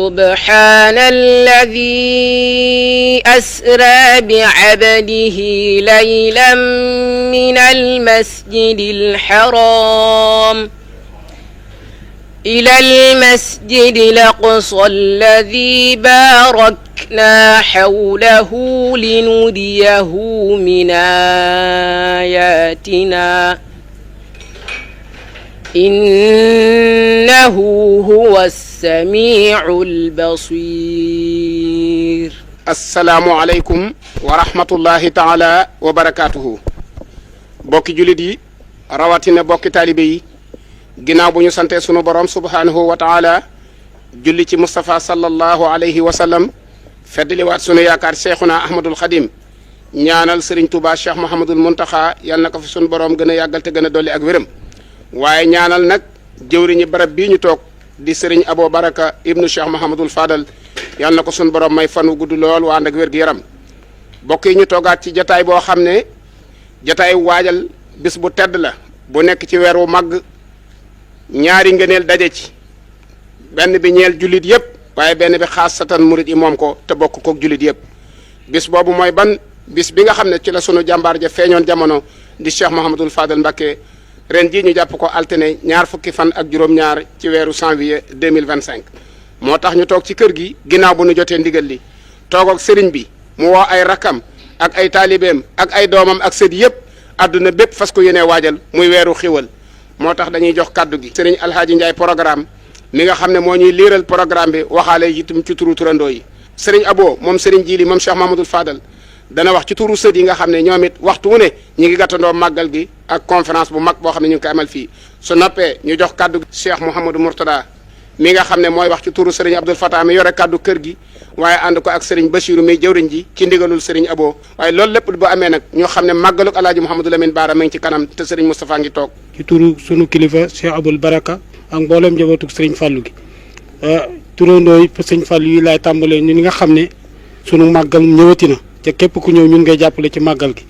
سبحان الذي أسرى بعبده ليلا من المسجد الحرام إلى المسجد الأقصى الذي باركنا حوله لنريه من آياتنا إنه هو السميع البصير. السلام عليكم ورحمة الله تعالى وبركاته. bokki julit yi rawatina bokki taalibe yi ginnaaw bu ñu sante sunu borom subhanahu wa taala julli ci Mustafa sallallahu alayhi wa sallam feddliwaat sunu yaakaar Cheikhuna Ahmadul Khadim ñaanal Serigne Touba Cheikh Mouhamadul Muntaxa yal na ko fi sunu borom gën a yàggal te gën a dolli ak wéram waaye ñaanal nag jëwriñi barab bii ñu toog di Serigne Abo Baraka ibnu Cheikh Mouhamadul Fadal yal na ko sunu borom may fan wu gudd lool waa ànd ak wér gu yaram bokk yi ñu toogaat ci jataay boo xam ne jataay waajal bis bu tedd la bu nekk ci weer wu màgg ñaari ngëneel daje ci benn bi ñeel jullit yëpp waaye benn bi xaasatan murit yi moom ko te bokk kook jullit yëpp bis boobu mooy ban bis bi nga xam ne ci la sunu jàmbaar ja feeñoon jamono di Cheikh Mouhamadul Fadal Mbacké ren jii ñu jàpp ko altine ñaar fukki fan ak juróom-ñaar ci weeru janvier 2025 moo tax ñu toog ci kër gi ginnaaw bu ñu jotee ndigal li toog ak sëriñ bi mu woo ay rakkam ak ay taalibeem ak ay doomam ak sët yëpp adduna bépp fas ko yéenee waajal muy weeru xiwal moo tax dañuy jox kaddu gi sëriñ Alhaaji Ndiaye programme mi nga xam ne moo ñuy liiral programme bi waxaale itam ci turu turandoo yi sëriñ Abo moom sëriñ Jili moom Cheikh Mahamadul Fadal dana wax ci turu sët yi nga xam ne ñoom it waxtu wu ne ñi ngi gàttandoo màggal gi ak conférence bu mag boo xam ne ñu ngi koy amal fii su noppee ñu jox kaddu Cheikh Mouhamadou Mourtada mi nga xam ne mooy wax ci turu sëriñ Abdoul Fatah mi yore kaddu kër gi waaye ànd ko ak sëriñ Bachirou mi jëwriñ ji ci ndigalul sëriñ Abo waaye loolu lépp bu amee nag ñoo xam ne màggaluk alaaji Mouhamadou Lamine Bara mi ngi ci kanam te sëriñ Moustapha ngi toog ci turu sunu kilifa Cheikh Aboul Baraka ak mboolem njabootuk sëriñ Fallou gi turandoo yi sëriñ Fallou yi laay tàmbalee ñun nga xam ne sunu màggal ñëwati na te képp ku ñëw ñun ngay jàppale ci màggal gi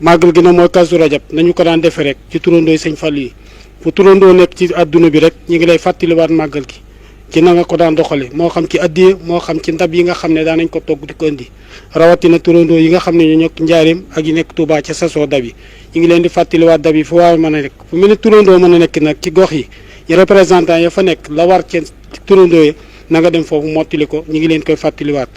nag mooy Kazu Rajab nañu ko daan defee rek ci turandoo yi sëriñ Fallou yi fu turandoo nekk ci adduna bi rek ñu ngi lay fàttaliwaat màggal gi ci na nga ko daan doxale moo xam ci addiye moo xam ci ndab yi nga xam ne daan nañ ko togg di ko indi rawatina turandoo yi nga xam ne ñu nekk njaareem ak yi nekk Touba ca sasoo dab yi ñu ngi leen di fàttaliwaat dab yi fu waaw mën a nekk fu mel ne turandoo mën a nekk nag ci gox yi représentant ya fa nekk la war ci turandoo yi na nga dem foofu mottali ko ñu ngi leen koy fàttaliwaat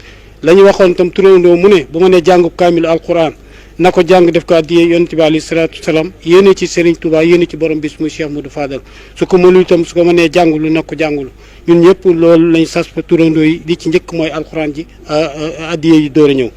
la ñu waxoon itam turandoo mu ne bu ma ne jàngub kaamilu alquran na ko jàng def ko addiye yonent bi alayhi salaatu wasalaam yéene ci Serigne Touba yéene ci borom bis muy Cheikh Modou Fadal su ko mënul itam su ko mënee jàngulu na ko jàngulu ñun ñëpp loolu lañ sas fa turandoo yi li ci njëkk mooy alxuraan ji addiye yi door a ñëw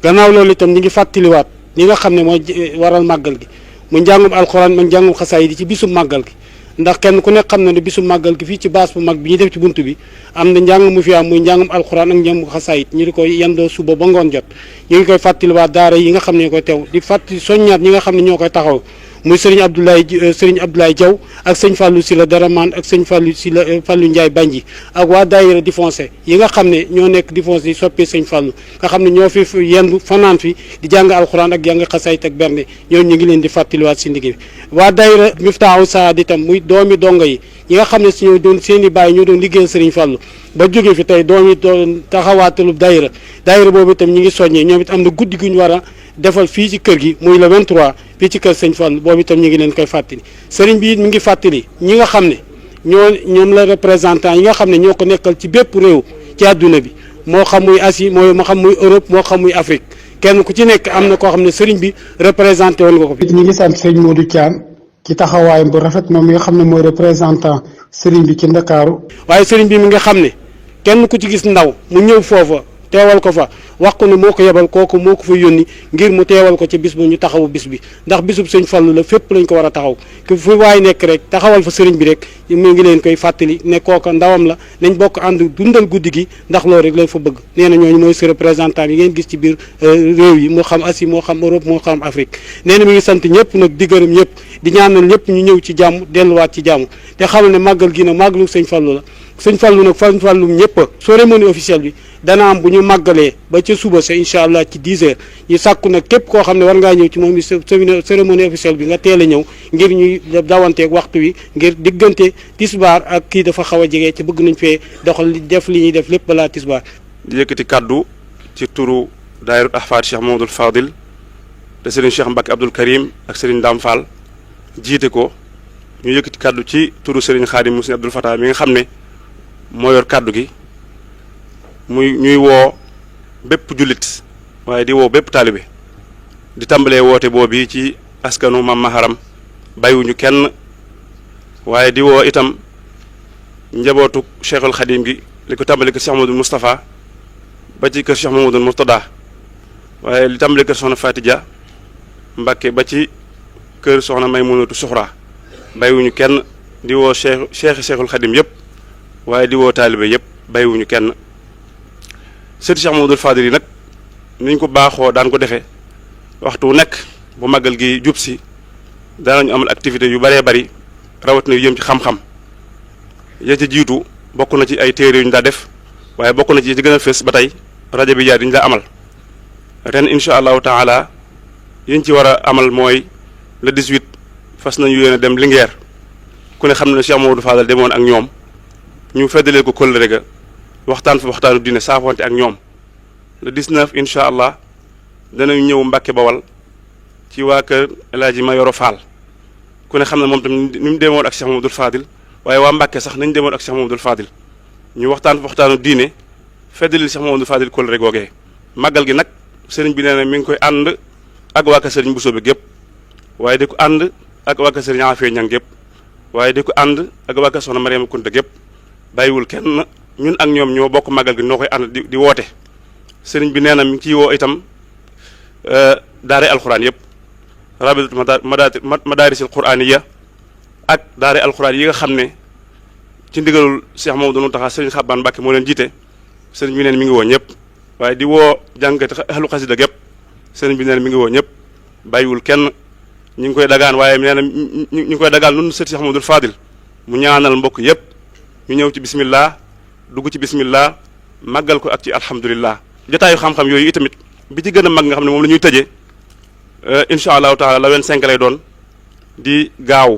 gannaaw loolu itam ñi ngi fàttaliwaat ñi nga xam ne mooy waral màggal gi mu njàngum alxuraan mu njàngum xasaay di ci bisum màggal gi ndax kenn ku nekk xam na ne bisum màggal gi fii ci baas bu mag bi ñu def ci bunt bi am na njàng mu fi am muy njàngum alxuraan ak njàngum xasaayit ñu di koy yendoo suba ba ngoon jot ñu ngi koy fàttaliwaat daara yi nga xam ne ñoo koy teew di fàttali soññaat ñi nga xam ne ñoo koy taxaw muy sëriñ Abdoulaye Diaw ak sëñ Fallou Sylla Daraman ak sëñ Fallou Sylla Fallou Ndiaye Banji ak waa daayira di foncé yi nga xam ne ñoo nekk di foncé di soppee sëñ Fallou nga xam ne ñoo fi yendu fanaan fi di jàng alxuraan ak jàng xasaayit ak bernde ñoo ñu ngi leen di fàttaliwaat si ndigg bi waa daayira Miftaahu Saad itam muy doomi dongo yi ñi nga xam ne si ñoo doon seen i bàyyi ñoo doon liggéeyal sëriñ Fallou ba jóge fi tey doom yi doon taxawaatalub daayira boobu itam ñi ngi soññee ñoom it am na guddi gu ñu war a defal fii ci kër gi muy le 23 fii ci kër sëñ Fall boobu itam ñu ngi leen koy fàttali sëriñ bi it mi ngi fàttali ñi nga xam ne ñoom la représentant yi nga xam ne ñoo ko nekkal ci bépp réew ci àdduna bi moo xam muy Asie moo xam muy Europe moo xam muy Afrique kenn ku ci nekk am na koo xam ne sëriñ bi représenté woon nga ko fi. ñu ngi sant sëñ Modou Thiam ci taxawaayam bu rafet moom mi nga xam ne mooy représentant sëriñ bi ci Ndakaaru waaye sëriñ bi mi nga xam ne kenn ku ci gis ndaw mu ñëw foofa teewal ko fa wax ko ne moo ko yebal kooku moo ko fa yónni ngir mu teewal ko ci bis bu ñu taxawu bis bi ndax bisub sëñ Fallu la fépp lañ ko war a taxaw ku fu waay nekk rek taxawal fa sëriñ bi rek mu ngi leen koy fàttali ne kooka ndawam la nañ bokk ànd dundal guddi gi ndax loolu rek lañ fa bëgg nee na ñooñu mooy si représentant yi ngeen gis ci biir réew yi moo xam Asie moo xam Europe moo xam Afrique nee na mi ngi sant ñëpp nag di gërëm ñëpp di ñaanal ñëpp ñu ñëw ci jàmm delluwaat ci jàmm te xamal ne màggal gi nag màggalu sëñ Fallu la sëñ Fallu nag fan Fallu ñëpp cérémonie officielle bi dana am bu ñu màggalee ba ca suba sa incha allah ci 10 heures ñu sàkku nag képp koo xam ne war ngaa ñëw ci moom mi cérémonie officielle bi nga teel a ñëw ngir ñuy dawanteeg waxtu wi ngir diggante tisbaar ak kii dafa xaw a jege ci bëgg nañ fee doxal def li ñuy def lépp balaa tisbaar. di yëkkati kaddu ci turu daayirut ahfaad Cheikh Mamadou Fadil te Serigne Cheikh Mbacke Abdoul Karim ak Serigne Dame Fall jiite ko ñu yëkkati kaddu ci turu Serigne Khadim Moussa Abdoul Fatah mi nga xam ne moo yor kaddu gi ñuy woo bépp jullit waaye di woo bépp taalibe di tàmbalee woote boobu ci askanu Mam Maharam bàyyiwuñu kenn waaye di woo itam njabootu Cheikhul Khadim gi li ko tàmbalee kër Cheikh Mamadou Moustapha ba ci kër Cheikh Mamadou Mourtada waaye li tàmbalee kër Soxna Fatidia Mbacke ba ci kër Soxna Maymunatu Suxra bàyyiwuñu kenn di woo Cheikhul Khadim yëpp waaye di woo taalibe yëpp bàyyiwuñu kenn sëti Cheikh Mamadou Fadil yi nag niñ ko baaxoo daan ko defee waxtu wu nekk bu màggal gi jub si daanañu amal activité yu bëree bëri rawatina yu jëm ci xam-xam ya ca jiitu bokk na ci ay téere yu ñu daa def waaye bokk na ci gën a fës ba tey rajo bi jaar yi ñu daa amal ren incha allahu taala yiñ ci war a amal mooy le 18 fas nañu yéene dem Linguère ku ne xam ne Cheikh Mamadou Fadal demoon ak ñoom ñu feddalee ko kóllëre ga waxtaan fa waxtaanu diine saafonte ak ñoom le 19 incha allah danañ ñëw Mbàkke Bawal ci waa kër El Hadji Mayoro Fall ku ne xam ne moom tamit ni mu demoon ak Cheikh Mamadou Fadil waaye waa Mbàkke sax nañ demoon ak Cheikh Mamadou Fadil ñu waxtaan fa waxtaanu diine feddalil Cheikh Mamadou Fadil kóllëre googee màggal gi nag sëriñ bi nee na mi ngi koy ànd ak waa kër sëriñ Bousso bi gépp waaye di ko ànd ak waa kër sëriñ Afee Ñang gépp waaye di ko ànd ak waa kër soxna Mariama Kunta gépp bàyyiwul kenn ñun ak ñoom ñoo bokk màggal gi noo koy ànd di woote sëriñ bi nee na mi ngi ciy woo itam daare alxuraan yëpp rabitatu madaarisil quraaniya ak daare alxuraan yi nga xam ne ci ndigalul Cheikh Mamadou Mountakha sëriñ Xabbaan Mbàkke moo leen jiite sëriñ bi neen mi ngi woo ñëpp waaye di woo jàngkati ahlu xasida gépp sëriñ bi neen mi ngi woo ñëpp bàyyiwul kenn ñu ngi koy dagaan waaye nee na ñu ngi koy dagaan nun sëti Cheikh Mamadou Fadil mu ñaanal mbokk yëpp ñu ñëw ci bismillah dugg ci bismillah màggal ko ak ci alhamdulillah jotaayu xam-xam yooyu itamit bi ci gën a mag nga xam ne moom la ñuy tëjee incha allahu taala la 25 lay doon di gaaw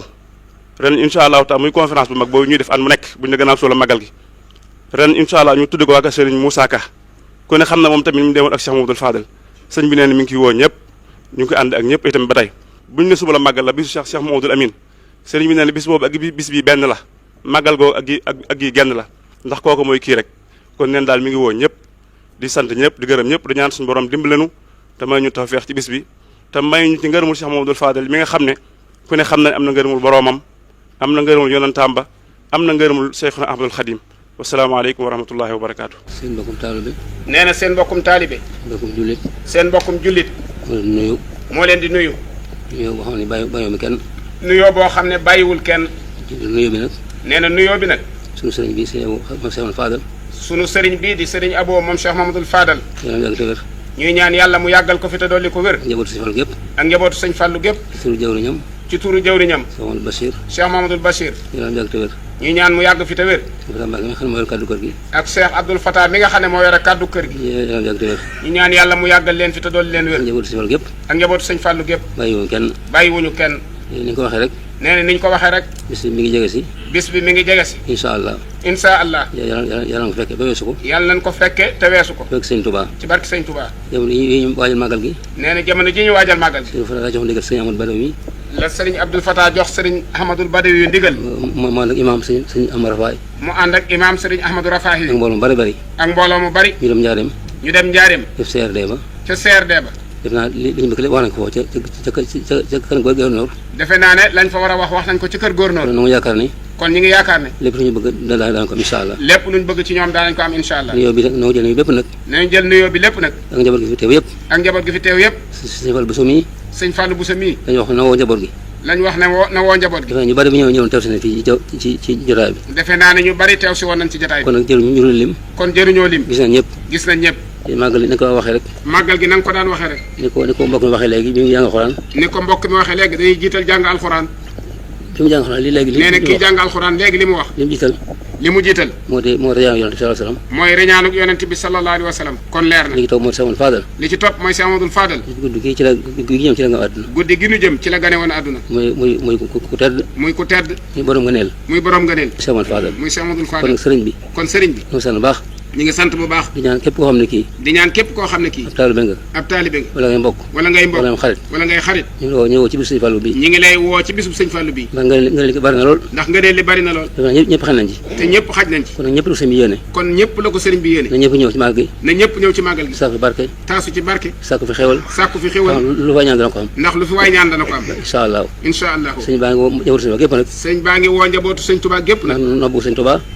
ren incha allahu taala muy conférence bu mag boobu ñuy def at mu nekk bu ñu ne gannaaw soo la màggal gi ren incha allah ñu tudd ko waa Serigne Moussa Ka ku ne xam na moom tamit mu demoon ak Cheikh Mamadou Fadel sëñ bi nee na mi ngi ciy woo ñëpp ñu ngi koy ànd ak ñëpp itam ba tey bu ñu ne suba la màggal la bisu Cheikh Mamadou Amine sëriñ bi nee na bis boobu ak bis bi benn la màggal googu ak yi genn la ndax kooku mooy kii rek kon neen daal mi ngi woo ñëpp di sant ñëpp di gërëm ñëpp di ñaan suñu borom dimbalenu te may ñu tawfeex ci bis bi te may ñu ci ngërëmul Cheikh Mamadou Fadel mi nga xam ne ku ne xam na am na ngërëmul boroomam am na ngërëmul yonantaam ba am na ngërëmul Cheikhuna Ahmadul Khadim wasalaamaaleykum wa rahmatullahi wa barakaatu. seen mbokkum taalibe. nee na seen mbokkum taalibe. mbokkum jullit. seen mbokkum jullit. moo leen di nuyu. moo leen di nuyu. nuyoo boo xam ne bàyyiwul kenn. nuyoo boo xam ne bàyyiwul kenn. nuyoo bi nag. nee na nuyoo bi nag. sunu sëriñ bi sëriñ moom Cheikh Mamadou Fadal. sunu sëriñ bii di sëriñ Abo moom Cheikh Mamadou Fadal. yàlla yàgg te wér. ñuy ñaan yàlla mu yàggal ko fi te dolli ko wér. ak njabootu sëñ Fallu gépp. ak njabootu sëñ Fallu gépp. ci turu jawriñam. ci turu jawriñam. Cheikh Mamadou Bachir. Cheikh Mamadou Bachir. yàlla yàgg te wér. ñuy ñaan mu yàgg fi te wér. ak Cheikh Abdoul Fatah mi nga xam ne moo yore kàddu kër gi. yàlla yàgg te wér. ñu ñaan yàlla mu yàggal leen fi te dolli leen wér. ak njabootu sëñ Fallu gépp. ak njabootu sëñ Fallu gépp. bàyyiwuñu kenn. bàyyiwuñu kenn. ni ñu ko waxee rek. nee na ni ñu ko waxee rek. bis bi mi ngi jege si. bis bi mi ngi jege si. incha allah. incha allah. yàlla na ko fekke ba weesu ko. yàlla nañ ko fekke te weesu ko. fekk sëñ Touba. ci barke sëñ Touba. jamono yi ñu waajal màggal gi. nee na jamono ji ñu waajal màggal gi. sëñ Fata daa jox ndigal sëñ Amadou Badawi. la sëriñ Abdoul Fatah jox sëriñ Ahmadul Badawi ndigal. mu ànd ak imaam sëñ Amadou Rafaay. mu ànd ak imaam sëriñ Ahmadou Rafaay. ak mbooloo mu bari. ak mbooloo mu bari. ñu dem Njaareem. ñu dem Njaareem. def CRD ba. ca CRD ba. def naa li ñu bëgg wax nañ ko foofu ca kër gouverneur. defe naa ne lañ fa war a wax nañ ko ci kër gouverneur. kon nu mu yaakaar ni. kon ñi ngi yaakaar ne. lépp lu ñu bëgg daan ko am incha allah. lépp lu ñu bëgg ci ñoom daanañ ko am incha allah. nuyoo bi nag noo jël nuyoo bépp nag. nañ jël nuyoo bi lépp nag. ak njaboot gi fi teew yëpp. ak njaboot gi fi teew yëpp. sëñ Fallou Bousso mii. sëñ Fallou Bousso mii. dañu wax na woo njaboot gi. lañ wax ne na woo njaboot gi. defe naa ñu bari bi ñëwoon teew si ne fii ci jotaay bi. defe naa ne ñu bari teew si woon nañ ci jotaay bi. kon nag jëruñu lim. kon jëruñoo lim. gis nañ ñëpp. gis nañ ñëpp. màggal ni ko waxee rek. màggal gi na nga ko daan waxee rek. ni ko mbokk mi waxee léegi bi mu jàng alxuraan. ni ko mbokk mi waxee léegi dañuy jiital jàng alxuraan. ki mu jàng alxuraan li léegi. nee na kii jàng alxuraan léegi li mu wax. li mu jiital. moo reñaanu yonent bi sallallahu alayhi wa sallam. mooy reñaanu yonent bi sallallahu alayhi wa sallam. kon leer na. li ci topp mooy Cheikh Amadou Fadal. li ci topp mooy Cheikh Amadou Fadal. guddi gi ci la nga àdduna. guddi gi nu jëm ci la gane woon àdduna. muy ku tedd. muy ku tedd. muy borom ngëneel. muy borom ngëneel. Cheikh Amadou Fadal. muy Cheikh Amadou Fadal. kon sëriñ bi. ñu ngi sant bu baax. ñu ngi sant bu baax. di ñaan képp koo xam ne kii. ab taalibe nga. wala ngay mbokk. wala ngay xarit. ñu ngi woo ci bisu sëñ Fallou bii. ñi ngi lay woo ci bisu sëñ Fallou bii. ndax nga li bari na lool. te ñëpp xaj nañ ci. kon ñëpp la ko sëñ bi yéene. la ko sëriñ bi yéene. na ñëpp ñëw ci màggal gi. sàkku fi barke. sàkku fi xéwal. lu fay ñaan dana ko am. ndax lu fi waay ñaan dana ko am. incha allah. sëñ baa ngi woo njabootu sëñ Tuubaa gépp nag. sëñ baa ngi woo njabootu sëñ Tuubaa gépp nag.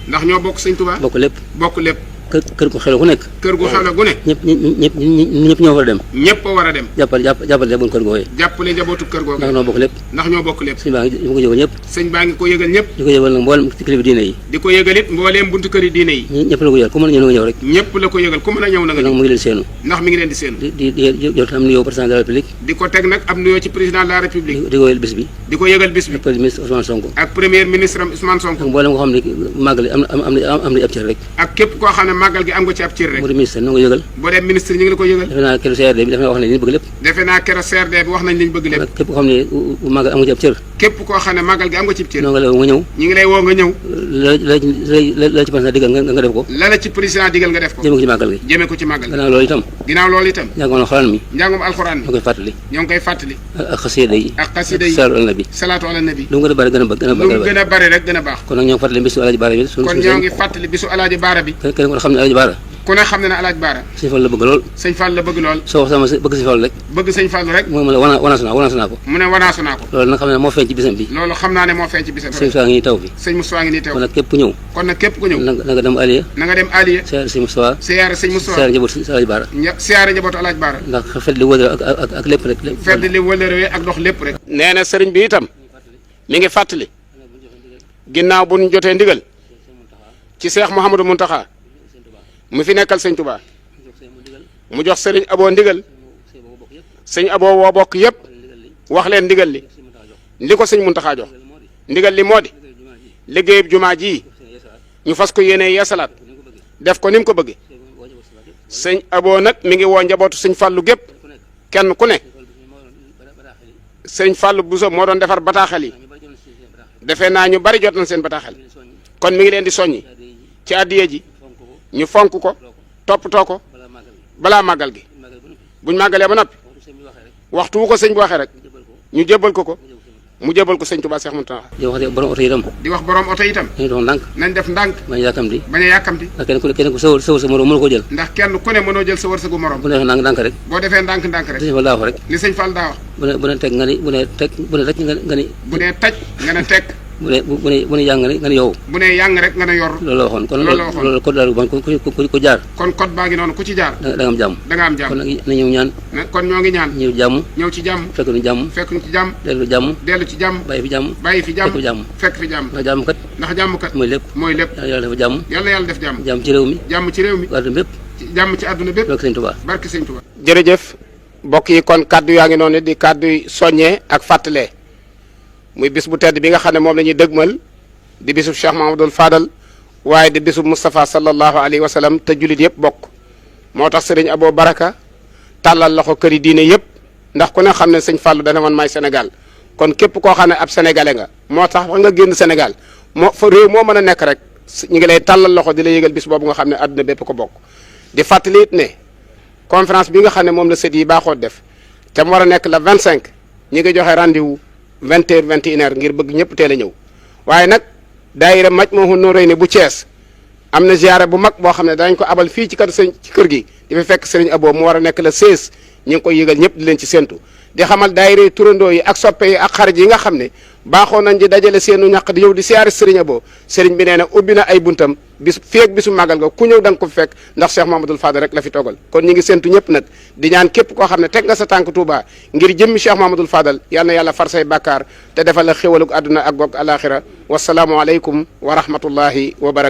ndax ñoo bokk sëñ Tuubaa. bokk lépp. kër gu xew gu nekk. ñëpp ñoo war a dem. ñëpp a war a dem. jàppale njabootu kër googu. jàppale njabootu kër googu. ndax ñoo bokk lépp. sëñ baa ngi ko yëgal ñëpp. di ko yëgal nag mboolem kilifa diine yi. di ko yëgal it mbooleem buntu këri diine yi. ñëpp la ko yëgal ku mën a ñëw na nga ñëw rek. ñëpp la ko yëgal ku mën a ñëw na nga ñëw. mu ngi leen séenu. ndax mi ngi leen di séenu. di jot am nuyoo président de la république. di ko teg nag am nuyoo ci président de la république. di ko yëgal bis bi. ak premier ministre Ousmane Sonko. ak mboolem koo xam ne màggal gi am na ab cër rek. ak képp koo xam ne màggal gi am nga ci ab cër rek. bu dee ministre ñu ngi yëgal. bu dee ministre ñu ngi la ko yëgal. defe naa keroog CRD bi defe naa wax nañ li ñu bëgg lépp. defe naa keroog CRD bi wax nañ li ñu bëgg lépp. képp koo xam ne màggal am nga ci ab cër. képp koo xam ne màggal gi am nga ci ab cër. ñoo ngi lay woo nga ñëw. ñu ngi lay woo nga ñëw. la ci président digal nga def ko. la ci président digal nga def ko. jëme ko ci màggal gi. ginnaaw loolu itam. njàngum alxuraan mi. ñoo ngi koy fàttali. ak xasida yi. salaatu ala nabi. lu mu gën a bari gën a bari rek gën a baax. kon nag ñoo ngi fàttali bisu alaaji baara bi. kon ñoo ngi fàttali bisu alaaji baara bi. kenn ko xam ne alaaji baara. ku ne xam ne alaaji baara. sëñ Fall la bëgg lool. soo wax sama bëgg sëñ Fall rek. bëgg sëñ Fall rek. mu ne wanaasu naa ko. mu ne wanaasu naa ko. loolu nag xam ne moo feeñ ci bisam bi. loolu xam naa ne moo feeñ ci bisam bi. sëñ Moussa ngi nii taw fi. sëñ Moussa ngi nii taw. kon nag képp ku ñëw. na nga dem Aliya. siyaare sëñ Moussa. siyaare njabootu alaaji baara. ndax fedd li wëlëre ak lépp rek. fedd li wëlëre ak dox lépp rek. nee na sëriñ bi itam mi ngi fàttali ginnaaw bu ñu jotee ndigal ci Cheikh Mouhamadou Mountakha mu fi nekkal sëñ Touba mu jox sëriñ Abo ndigal sëñ Abo woo bokk yëpp wax leen ndigal li ko sëñ Mountakha jox ndigal li moo di liggéeyub jumaa ji ñu fas ko yéenee yeesalaat def ko ni mu ko bëggee sëñ Abo nag mi ngi woo njabootu sëñ Fallou gépp kenn ku ne sëñ Fallou Bousso moo doon defar bataaxel yi defe naa ñu bari jot nañ seen bataaxel kon mi ngi leen di soññi ci addiya ji ñu fonk ko toppatoo ko balaa màggal gi buñ màggalee ba noppi waxtu wu ko sëñ bi waxee rek ñu jébbal ko mu jébbal ko sëñ Touba Cheikh Mountakha. di wax borom oto yi itam. nañ def ndànk. bañ a yàkkamti. ndax kenn ku sawar sa morom mënu ko jël. ndax kenn ku ne mënoo jël sa wërsëgu morom. bu defee ndànk rek. boo defee ndànk rek. li sëñ Fall daa wax. bu ne teg nga ni bu ne teg bu ne rek nga ni. bu ne taj nga ne teg. bu ne yàng nga ne yow. bu ne yàng rek nga ne yor. loolu la waxoon kon loolu code daal bon ku jaar. kon code baa ngi noonu ku ci jaar. da nga am jàmm. kon nag na ñëw ñaan. kon ñoo ngi ñaan. ñëw ci jàmm. fekk ñu ci jàmm. dellu ci jàmm. bàyyi fi jàmm. fekk fi jàmm. ndax jàmm kat. mooy lépp. yàlla dafa jàmm. yàlla def jàmm. jàmm ci réew mi. àdduna bépp. jàmm ci àdduna bépp. barke sëñ Touba. jërëjëf mbokk yi kon kaddu yaa ngi noonu di kaddu soññee ak fàttalee muy bis bu tedd bi nga xam ne moom la ñuy dëgmal di bisub Cheikh Mahamadul Fadal waaye di bisub Moustapha sallallahu alayhi wa sallam te jullit yëpp bokk moo tax sëriñ Abo Baraka tàllal loxo këri diine yëpp ndax ku ne xam ne sëñ Fallou dana man maay Sénégal kon képp koo xam ne ab sénégalais nga moo tax wax nga génn Sénégal fa réew moo mën a nekk rek ñu ngi lay tàllal loxo di la yëgal bis boobu nga xam ne àdduna bépp ko bokk di fàttali it ne conférence bi nga xam ne moom la sët yi baaxoo def te mu war a nekk la 25 ñi ngi joxe rendez-vous 20h 21h ngir bëgg ñëpp teel a ñëw waaye nag daayira Majmahun Nurayni bu Thiès am na ziyaare bu mag boo xam ne dañ ko abal fii ci kër gi di fa fekk sëriñ Abo mu war a nekk la 16 ñi ngi koy yëgal ñëpp di leen ci séntu di xamal daayira turandoo yi ak soppe yi ak xarit yi nga xam ne baaxoo nañ di dajale seenu ñàq di yow di siyaare sëriñ Abo sëriñ bi nee na ubbi na ay buntam bis feek bisu màggal ga ku ñëw da nga ko fekk ndax Cheikh Mamadou Fadal rek la fi toogal kon ñi ngi séntu ñëpp nag di ñaan képp koo xam ne teg nga sa tànk Touba ngir jëmmi Cheikh Mamadou Fadal yal na yàlla far say bàkkaar te defal la xéwalug àdduna ak goog alaxira wasalaamu aleykum wa rahmatullahi wa barakatu